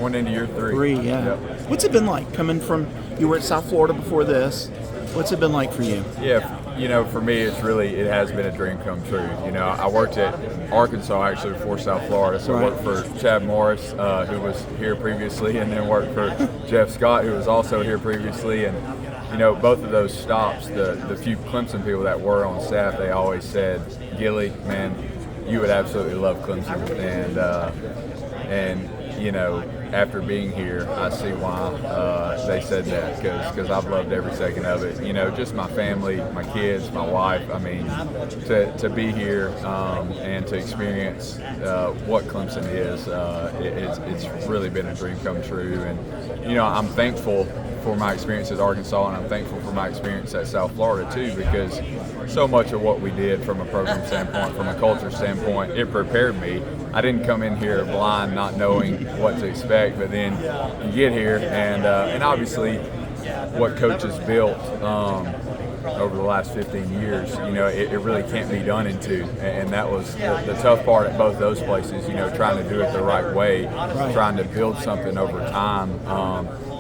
going into year 3. 3, yeah. Yep. What's it been like coming from, you were at South Florida before this. What's it been like for you? Yeah, for me, it has been a dream come true. I worked at Arkansas actually before South Florida, so I worked for Chad Morris, who was here previously, and then worked for Jeff Scott, who was also here previously. And, both of those stops, the few Clemson people that were on staff, they always said, Gilly, man, you would absolutely love Clemson. And after being here, I see why they said that, because I've loved every second of it. Just my family, my kids, my wife. I mean, to be here and to experience what Clemson is, it's really been a dream come true. And, I'm thankful for my experience at Arkansas, and I'm thankful for my experience at South Florida too, because so much of what we did from a program standpoint, from a culture standpoint, it prepared me. I didn't come in here blind, not knowing what to expect, but then you get here, and obviously what coaches built over the last 15 years, it really can't be done in 2. And that was the tough part at both those places, trying to do it the right way, trying to build something over time.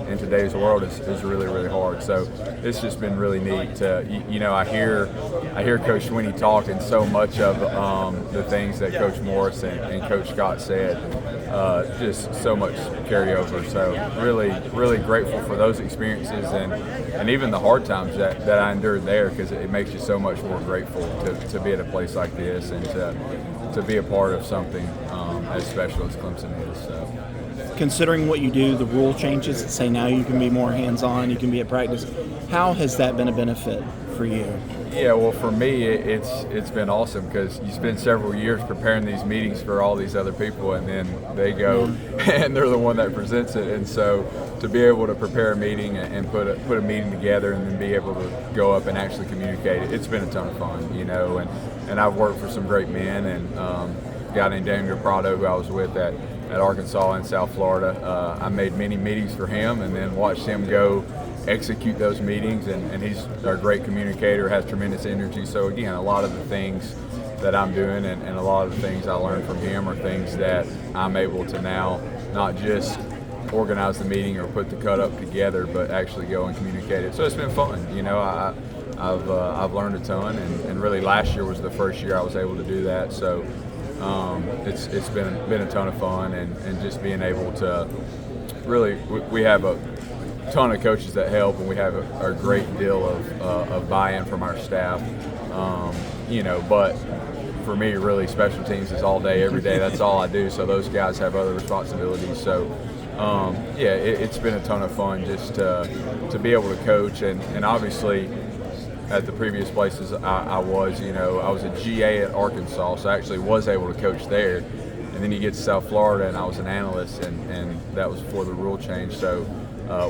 In today's world is really, really hard. So it's just been really neat to, I hear Coach Swinney talk, and so much of the things that Coach Morris and Coach Scott said, just so much carryover. So really, really grateful for those experiences and even the hard times that I endured there, because it makes you so much more grateful to be at a place like this and to be a part of something as special as Clemson is. So. Considering what you do, the rule changes that say now you can be more hands-on, you can be at practice, how has that been a benefit for you? Yeah, well, for me, it's been awesome, because you spend several years preparing these meetings for all these other people, and then they go and they're the one that presents it. And so to be able to prepare a meeting and put a meeting together and then be able to go up and actually communicate it, it's been a ton of fun, and I've worked for some great men, and a guy named Daniel Prado, who I was with at Arkansas and South Florida. I made many meetings for him, and then watched him go execute those meetings, and he's a great communicator, has tremendous energy. So again, a lot of the things that I'm doing and a lot of the things I learned from him are things that I'm able to now not just organize the meeting or put the cut up together, but actually go and communicate it. So it's been fun. I've learned a ton, and really last year was the first year I was able to do that. So it's been a ton of fun, and just being able to really, we have a ton of coaches that help, and we have a great deal of buy-in from our staff. But for me, really, special teams is all day, every day. That's all I do. So those guys have other responsibilities. So it's been a ton of fun just to be able to coach, and obviously, at the previous places I was a GA at Arkansas, so I actually was able to coach there. And then you get to South Florida, and I was an analyst, and that was before the rule change, so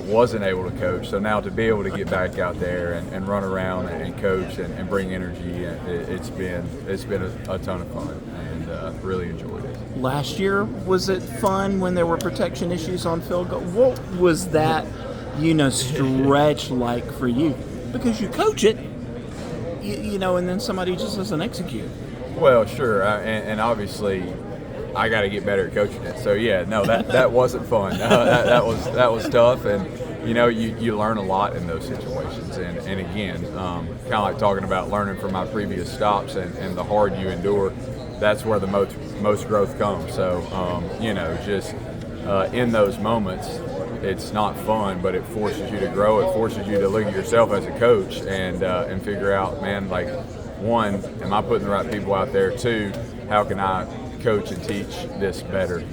wasn't able to coach. So now to be able to get back out there and run around and coach and bring energy, it's been a ton of fun, and really enjoyed it. Last year, was it fun when there were protection issues on field goal? What was that, stretch like for you? Because you coach it, and then somebody just doesn't execute. Well, sure, and obviously, I got to get better at coaching it. So that wasn't fun. That was tough, and you learn a lot in those situations. And again, kind of like talking about learning from my previous stops and the hard you endure. That's where the most growth comes. So in those moments, it's not fun, but it forces you to grow. It forces you to look at yourself as a coach and figure out, man, like, one, am I putting the right people out there? 2, how can I coach and teach this better?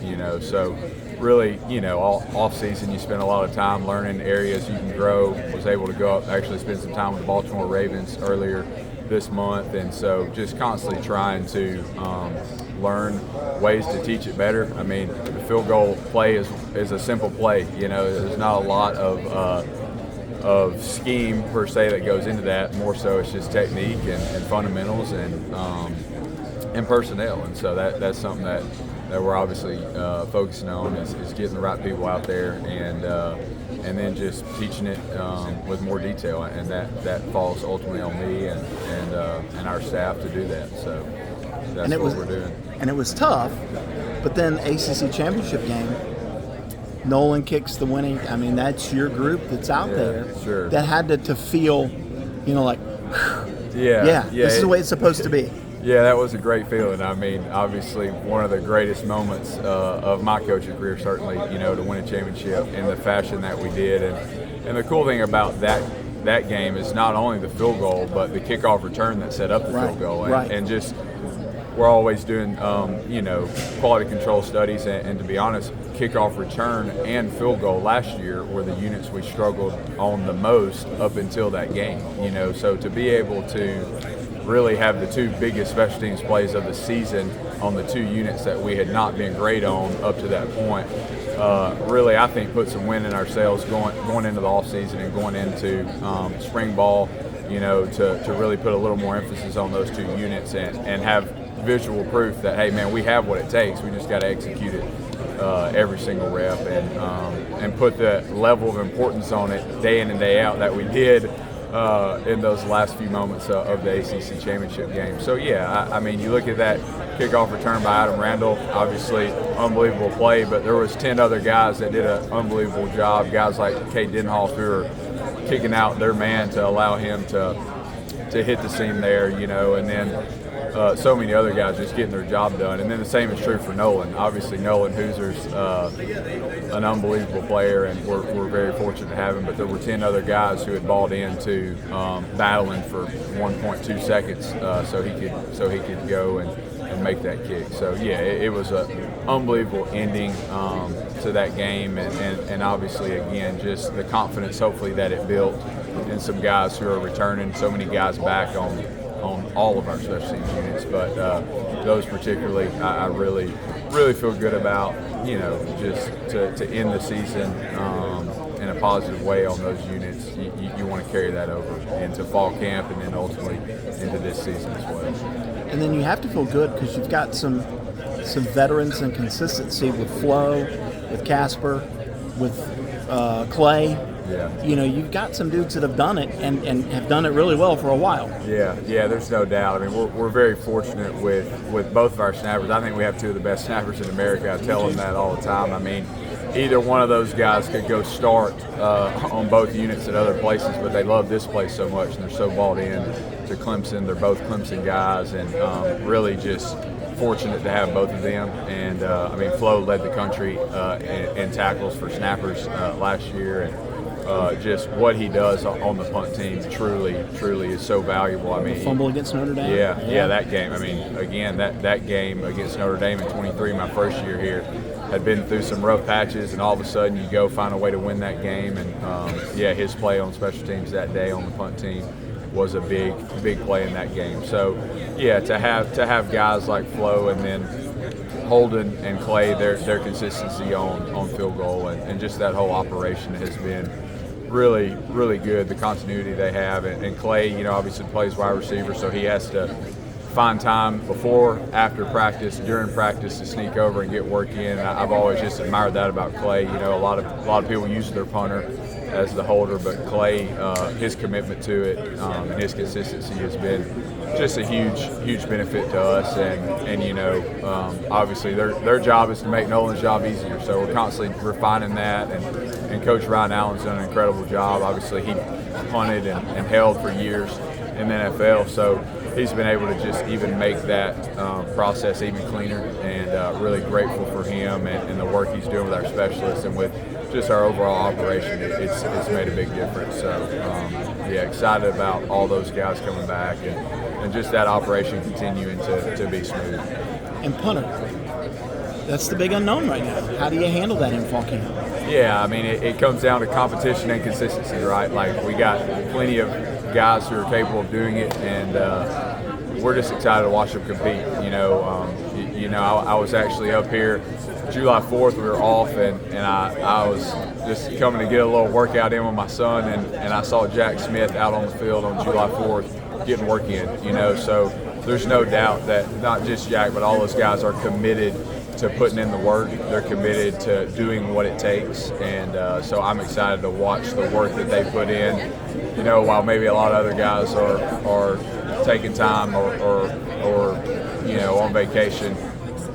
So really, all off season, you spend a lot of time learning areas you can grow. Was able to go up, actually spend some time with the Baltimore Ravens earlier this month, and so just constantly trying to learn ways to teach it better. I mean, the field goal play is a simple play. There's not a lot of scheme per se that goes into that. More so, it's just technique and fundamentals and personnel. And so that's something that we're obviously focusing on is getting the right people out there and then just teaching it with more detail. And that falls ultimately on me and our staff to do that. So that's what we're doing. And it was tough, but then ACC Championship Game, Nolan kicks the winning. I mean, that's your group that's out there. Sure. That had to feel, like, yeah, this is the way it's supposed to be. Yeah, that was a great feeling. I mean, obviously one of the greatest moments of my coaching career, certainly, to win a championship in the fashion that we did. And the cool thing about that game is not only the field goal, but the kickoff return that set up the field goal. And just we're always doing, quality control studies. And to be honest, kickoff return and field goal last year were the units we struggled on the most up until that game. So to be able to really have the two biggest special teams plays of the season on the two units that we had not been great on up to that point, really I think put some wind in our sails going into the offseason and going into spring ball, to really put a little more emphasis on those two units and have visual proof that, hey man, we have what it takes. We just got to execute it every single rep and put the level of importance on it day in and day out that we did in those last few moments of the ACC Championship game. So yeah, I mean, you look at that kickoff return by Adam Randall, obviously unbelievable play, but there was 10 other guys that did an unbelievable job, guys like Kate Denhoff who were kicking out their man to allow him to hit the seam there, and then so many other guys just getting their job done. And then the same is true for Nolan. Obviously, Nolan Hoozer's an unbelievable player, and we're very fortunate to have him. But there were 10 other guys who had balled into battling for 1.2 seconds so he could go and make that kick. So yeah, it was an unbelievable ending to that game, and obviously again just the confidence hopefully that it built in some guys who are returning. So many guys back on all of our special teams units, but those particularly I really feel good about, just to end the season in a positive way on those units. You want to carry that over into fall camp and then ultimately into this season as well. And then you have to feel good because you've got some veterans and consistency with Flo, with Casper, with Clay. Yeah. You've got some dudes that have done it and have done it really well for a while. Yeah, there's no doubt. I mean, we're very fortunate with both of our snappers. I think we have two of the best snappers in America. I tell them that all the time. I mean, either one of those guys could go start on both units at other places, but they love this place so much and they're so bought in to Clemson. They're both Clemson guys, and really just fortunate to have both of them. And I mean, Flo led the country in tackles for snappers last year, and just what he does on the punt team truly is so valuable. I mean, fumble against Notre Dame. Yeah, that game. I mean, again, that game against Notre Dame in 23, my first year here, had been through some rough patches, and all of a sudden you go find a way to win that game. And his play on special teams that day on the punt team was a big play in that game. So yeah, to have guys like Flo and then Holden and Clay, their consistency on field goal and just that whole operation has been really good. The continuity they have, and Clay, obviously plays wide receiver, so he has to find time before, after practice, during practice to sneak over and get work in. I've always just admired that about Clay. A lot of people use their punter as the holder, but Clay, his commitment to it and his consistency has been just a huge benefit to us. And obviously their job is to make Nolan's job easier. So we're constantly refining that. And Coach Ryan Allen's done an incredible job. Obviously he punted and held for years in the NFL, so he's been able to just even make that process even cleaner. And really grateful for him and the work he's doing with our specialists and with just our overall operation. It's made a big difference. So excited about all those guys coming back and just that operation continuing to be smooth. And punter, that's the big unknown right now. How do you handle that in fall camp? Yeah, I mean, it comes down to competition and consistency, right? Like, we got plenty of guys who are capable of doing it, and we're just excited to watch them compete. I was actually up here July 4th. We were off, and I was just coming to get a little workout in with my son, and I saw Jack Smith out on the field on July 4th getting work in, so there's no doubt that not just Jack, but all those guys are committed to putting in the work. They're committed to doing what it takes, and so I'm excited to watch the work that they put in, while maybe a lot of other guys are taking time or on vacation.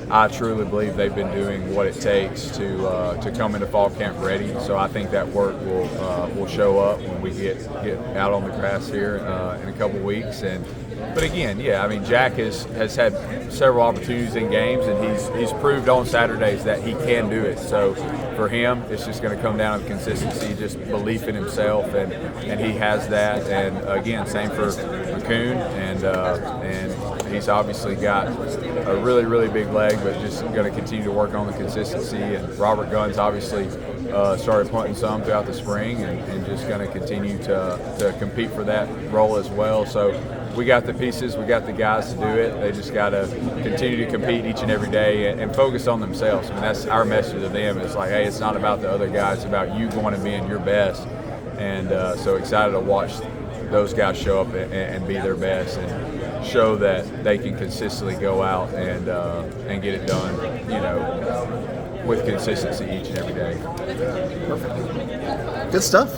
I truly believe they've been doing what it takes to come into fall camp ready. So I think that work will show up when we get out on the grass here in a couple weeks. But again, yeah, I mean, Jack has had several opportunities in games, and he's proved on Saturdays that he can do it. So for him, it's just going to come down to consistency, just belief in himself, and he has that. And again, same for McCoon, and he's obviously got a really, really big leg, but just going to continue to work on the consistency. And Robert Gunn's obviously started punting some throughout the spring, and just going to continue to compete for that role as well. So we got the pieces, we got the guys to do it. They just got to continue to compete each and every day and focus on themselves. I mean, that's our message to them. It's like, hey, it's not about the other guys, it's about you going and being your best. And so excited to watch those guys show up and be their best and show that they can consistently go out and get it done, you know, with consistency each and every day. Perfect. Good stuff.